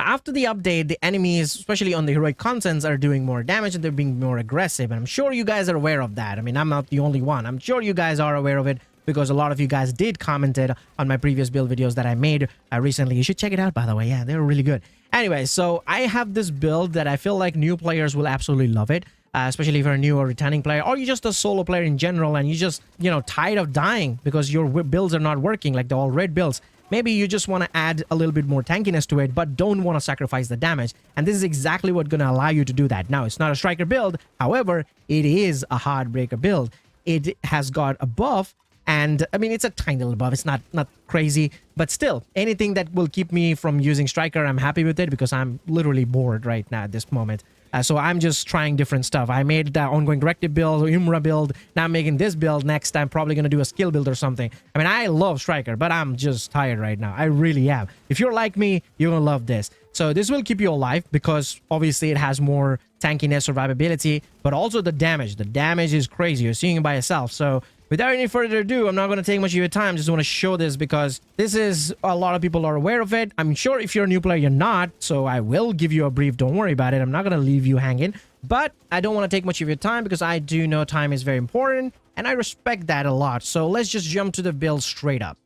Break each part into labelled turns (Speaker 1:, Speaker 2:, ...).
Speaker 1: after the update, the enemies, especially on the heroic contents, are doing more damage and they're being more aggressive. And I'm sure you guys are aware of that. I mean, I'm not the only one. I'm sure you guys are aware of it because a lot of you guys did commented on my previous build videos that I made recently. You should check it out, by the way. Yeah, they're really good. Anyway, so I have this build that I feel like new players will absolutely love it. Especially if you're a new or returning player, or you're just a solo player in general and you just, tired of dying because your builds are not working, like the all red builds. Maybe you just want to add a little bit more tankiness to it, but don't want to sacrifice the damage. And this is exactly what's going to allow you to do that. Now, it's not a striker build. However, it is a Heartbreaker build. It has got a buff. And I mean, it's a tiny little buff. It's not crazy, but still, anything that will keep me from using striker, I'm happy with it because I'm literally bored right now at this moment. So I'm just trying different stuff. I made the ongoing directive build, Umra build. Now I'm making this build. Next, I'm probably going to do a skill build or something. I mean, I love striker, but I'm just tired right now. I really am. If you're like me, you're going to love this. So this will keep you alive because obviously it has more tankiness, survivability, but also the damage. The damage is crazy. You're seeing it by yourself. So without any further ado, I'm not going to take much of your time. Just want to show this because this is a lot of people are aware of it. I'm sure if you're a new player, you're not. So I will give you a brief. Don't worry about it. I'm not going to leave you hanging. But I don't want to take much of your time because I do know time is very important. And I respect that a lot. So let's just jump to the build straight up.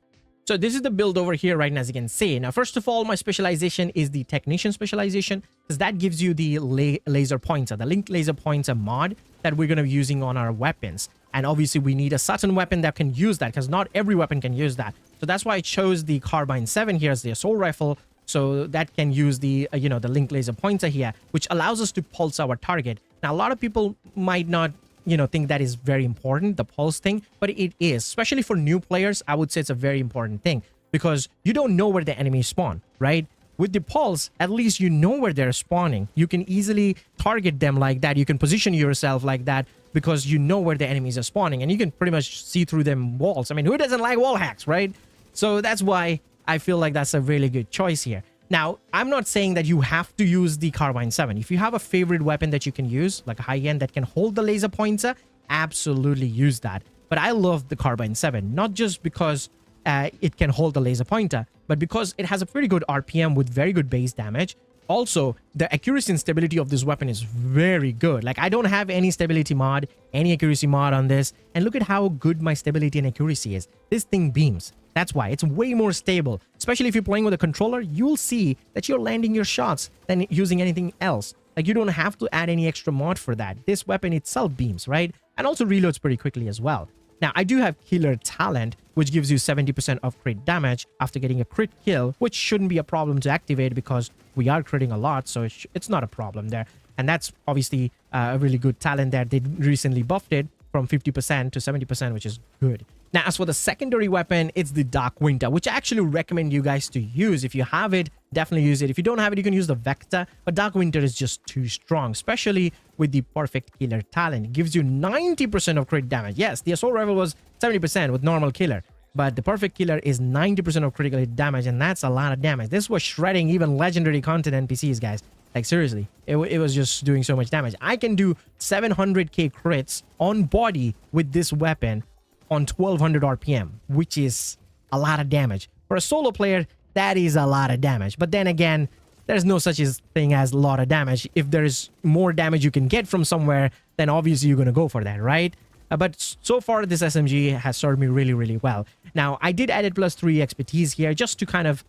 Speaker 1: So this is the build over here right now, as you can see. Now, first of all, my specialization is the technician specialization because that gives you the laser pointer, the linked laser pointer mod that we're going to be using on our weapons. And obviously, we need a certain weapon that can use that because not every weapon can use that. So that's why I chose the Carbine 7 here as the assault rifle. So that can use the, the linked laser pointer here, which allows us to pulse our target. Now, a lot of people might not think that is very important, the pulse thing, but it is. Especially for new players, I would say it's a very important thing because you don't know where the enemies spawn, right? With the pulse, at least you know where they're spawning. You can easily target them like that. You can position yourself like that because you know where the enemies are spawning and you can pretty much see through them walls. I mean, who doesn't like wall hacks, right? So that's why I feel like that's a really good choice here. Now, I'm not saying that you have to use the Carbine 7. If you have a favorite weapon that you can use, like a high-end that can hold the laser pointer, absolutely use that. But I love the Carbine 7, not just because it can hold the laser pointer, but because it has a pretty good RPM with very good base damage. Also, the accuracy and stability of this weapon is very good. Like, I don't have any stability mod, any accuracy mod on this. And look at how good my stability and accuracy is. This thing beams. That's why it's way more stable. Especially if you're playing with a controller, you'll see that you're landing your shots than using anything else. Like, you don't have to add any extra mod for that. This weapon itself beams, right? And also reloads pretty quickly as well. Now, I do have Killer Talent, which gives you 70% of crit damage after getting a crit kill, which shouldn't be a problem to activate because we are critting a lot, so it's not a problem there. And that's obviously a really good talent there. They recently buffed it from 50% to 70%, which is good. Now, as for the secondary weapon, it's the Dark Winter, which I actually recommend you guys to use. If you have it, definitely use it. If you don't have it, you can use the Vector, but Dark Winter is just too strong, especially with the Perfect Killer Talent. It gives you 90% of crit damage. Yes, the Assault Rifle was 70% with normal killer, but the Perfect Killer is 90% of critical hit damage, and that's a lot of damage. This was shredding even legendary content NPCs, guys. Like, seriously, it was just doing so much damage. I can do 700k crits on body with this weapon on 1200 RPM, which is a lot of damage. For a solo player, that is a lot of damage. But then again, there's no such thing as a lot of damage. If there's more damage you can get from somewhere, then obviously you're going to go for that, right? But so far, this SMG has served me really, really well. Now, I did add it +3 expertise here just to kind of,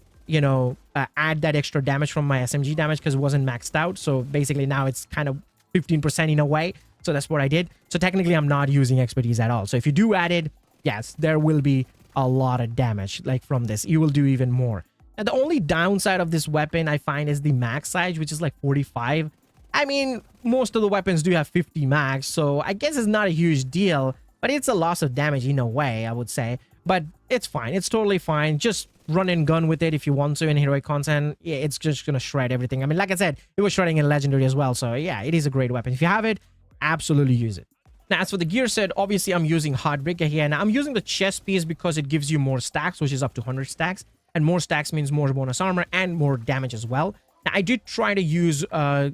Speaker 1: add that extra damage from my SMG damage because it wasn't maxed out. So basically now it's kind of 15% in a way. So that's what I did. So technically, I'm not using expertise at all. So if you do add it, yes, there will be a lot of damage like from this. You will do even more. And the only downside of this weapon I find is the max size, which is like 45. I mean, most of the weapons do have 50 max, so I guess it's not a huge deal, but it's a loss of damage in a way, I would say. But it's fine. It's totally fine. Just run and gun with it if you want to in heroic content. Yeah, it's just going to shred everything. I mean, like I said, it was shredding in legendary as well. So yeah, it is a great weapon. If you have it, absolutely use it. Now, as for the gear set, obviously I'm using Heartbreaker here. Now, I'm using the chest piece because it gives you more stacks, which is up to 100 stacks. And more stacks means more bonus armor and more damage as well. Now, I did try to use, a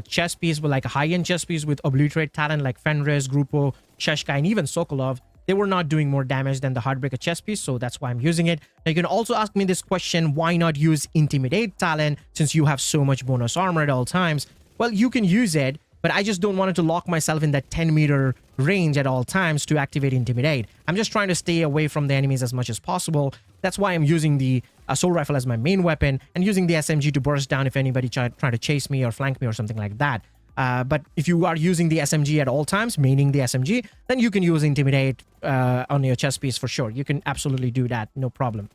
Speaker 1: chest piece with like a high-end chest piece with Obliterate talent like Fenris, Grupo, Sheshka, and even Sokolov. they were not doing more damage than the Heartbreaker chest piece, so that's why I'm using it. Now, you can also ask me this question, why not use Intimidate talent since you have so much bonus armor at all times? Well, you can use it, but I just don't want it to lock myself in that 10-meter range at all times to activate Intimidate. I'm just trying to stay away from the enemies as much as possible. That's why I'm using the assault rifle as my main weapon and using the SMG to burst down if anybody trying to chase me or flank me or something like that. But if you are using the SMG at all times, meaning the SMG, then you can use Intimidate on your chest piece for sure. You can absolutely do that, no problem.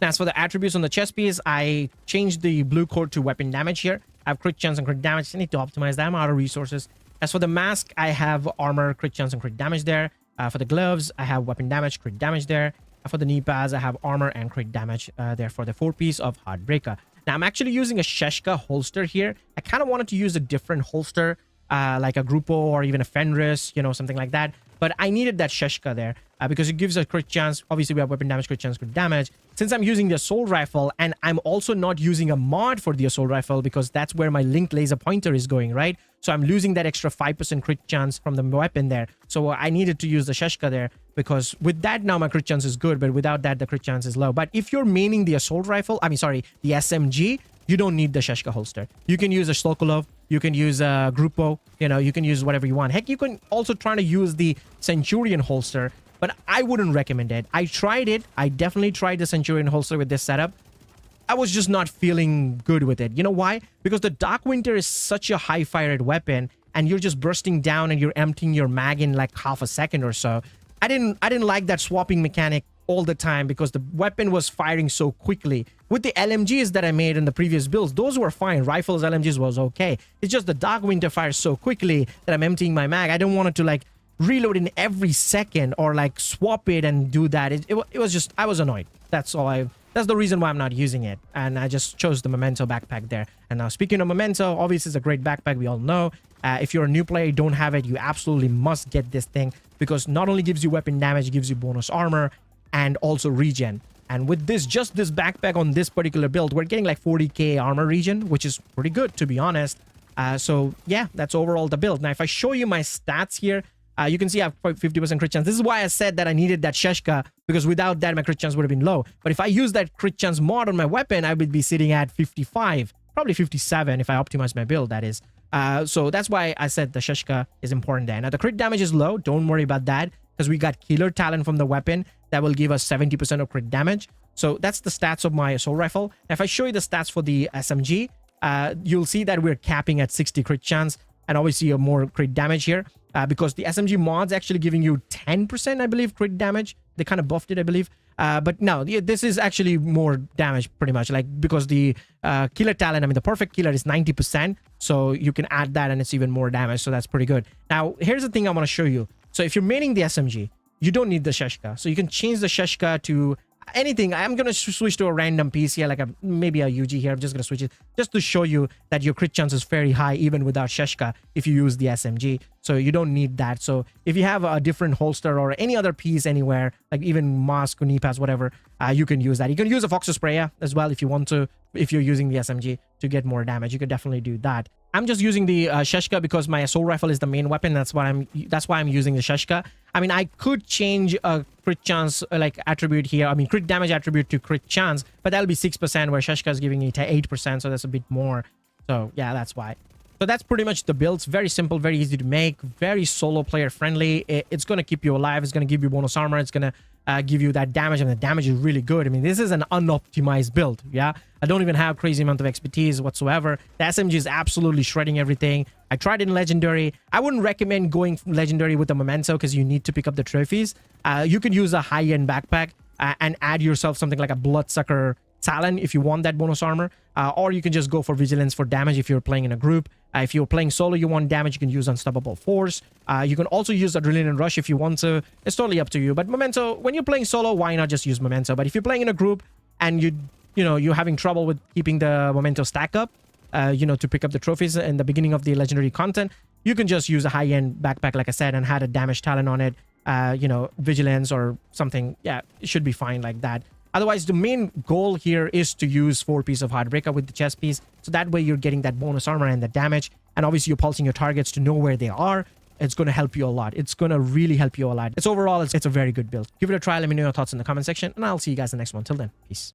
Speaker 1: Now, as for the attributes on the chest piece, I changed the blue code to weapon damage here. I have crit chance and crit damage. I need to optimize that. I'm out of resources. As for the mask, I have armor, crit chance, and crit damage there. For the gloves, I have weapon damage, crit damage there. For the knee pads, I have armor and crit damage there for the 4-piece of Heartbreaker. Now, I'm actually using a Sheshka holster here. I kind of wanted to use a different holster, like a Grupo or even a Fenris, you know, something like that. But I needed that Sheshka there because it gives a crit chance. Obviously, we have weapon damage, crit chance, crit damage. Since I'm using the assault rifle, and I'm also not using a mod for the assault rifle because that's where my linked laser pointer is going, right? So I'm losing that extra 5% crit chance from the weapon there. So I needed to use the Sheshka there because with that now my crit chance is good, but without that the crit chance is low. But if you're maining the assault rifle, the SMG, you don't need the Sheshka holster. You can use a Sokolov, you can use a Grupo, you know, you can use whatever you want. Heck, you can also try to use the Centurion holster, but I wouldn't recommend it. I tried it. I definitely tried the Centurion holster with this setup. I was just not feeling good with it. You know why? Because the Dark Winter is such a high-fired weapon, and you're just bursting down and you're emptying your mag in like half a second or so. I didn't like that swapping mechanic all the time because the weapon was firing so quickly. With the LMGs that I made in the previous builds, those were fine. Rifles, LMGs was okay. It's just the Dark Winter fires so quickly that I'm emptying my mag. I don't want it to like reload in every second or like swap it and do that. It was just, I was annoyed. That's the reason why I'm not using it. And I just chose the Memento backpack there. And now speaking of Memento, obviously it's a great backpack. We all know. If you're a new player, you don't have it, you absolutely must get this thing because not only gives you weapon damage, it gives you bonus armor and also regen. And with this, just this backpack on this particular build, we're getting like 40k armor regen, which is pretty good, to be honest. So yeah, that's overall the build. Now, if I show you my stats here, you can see I have 50% crit chance. This is why I said that I needed that Sheshka, because without that, my crit chance would have been low. But if I use that crit chance mod on my weapon, I would be sitting at 55, probably 57 if I optimize my build, that is. So that's why I said the Sheshka is important there. Now, the crit damage is low. Don't worry about that because we got killer talent from the weapon that will give us 70% of crit damage. So that's the stats of my assault rifle. Now, if I show you the stats for the SMG, you'll see that we're capping at 60 crit chance and obviously a more crit damage here because the SMG mod's actually giving you 10%, I believe, crit damage. They kind of buffed it, I believe. But no, this is actually more damage pretty much, like because the killer talent, the perfect killer is 90%. So you can add that and it's even more damage. So that's pretty good. Now, here's the thing I want to show you. So if you're maining the SMG, you don't need the Sheshka. So you can change the Sheshka to anything. I'm going to switch to a random piece here, like maybe a UG here. I'm just going to switch it just to show you that your crit chance is very high even without Sheshka if you use the SMG. So you don't need that. So if you have a different holster or any other piece anywhere, like even mask or knee pads, whatever, you can use that. You can use a Fox Sprayer as well if you want to, if you're using the SMG to get more damage. You could definitely do that. I'm just using the Sheshka because my assault rifle is the main weapon. That's why I'm using the Sheshka. I could change a crit chance like attribute here. Crit damage attribute to crit chance, but that'll be 6% where Sheshka is giving it 8%. So that's a bit more. So yeah, that's why. So that's pretty much the build. It's very simple, very easy to make, very solo player friendly. It's going to keep you alive. It's going to give you bonus armor. It's going to give you that damage, and the damage is really good. This is an unoptimized build. Yeah, I don't even have crazy amount of expertise whatsoever. The SMG is absolutely shredding everything. I tried it in legendary. I wouldn't recommend going legendary with the Memento because you need to pick up the trophies. You could use a high-end backpack and add yourself something like a Bloodsucker Talon if you want that bonus armor, or you can just go for vigilance for damage if you're playing in a group. If you're playing solo, you want damage, you can use Unstoppable Force. You can also use Adrenaline Rush if you want to. It's totally up to you. But Memento, when you're playing solo, why not just use Memento? But if you're playing in a group and you're having trouble with keeping the Memento stack up, to pick up the trophies in the beginning of the legendary content, you can just use a high-end backpack, like I said, and had a damage talent on it, vigilance or something. Yeah, it should be fine like that. Otherwise, the main goal here is to use 4-piece of Heartbreaker with the chest piece. So that way you're getting that bonus armor and the damage. And obviously you're pulsing your targets to know where they are. it's going to help you a lot. It's going to really help you a lot. It's overall, it's a very good build. Give it a try. Let me know your thoughts in the comment section, and I'll see you guys in the next one. Till then, peace.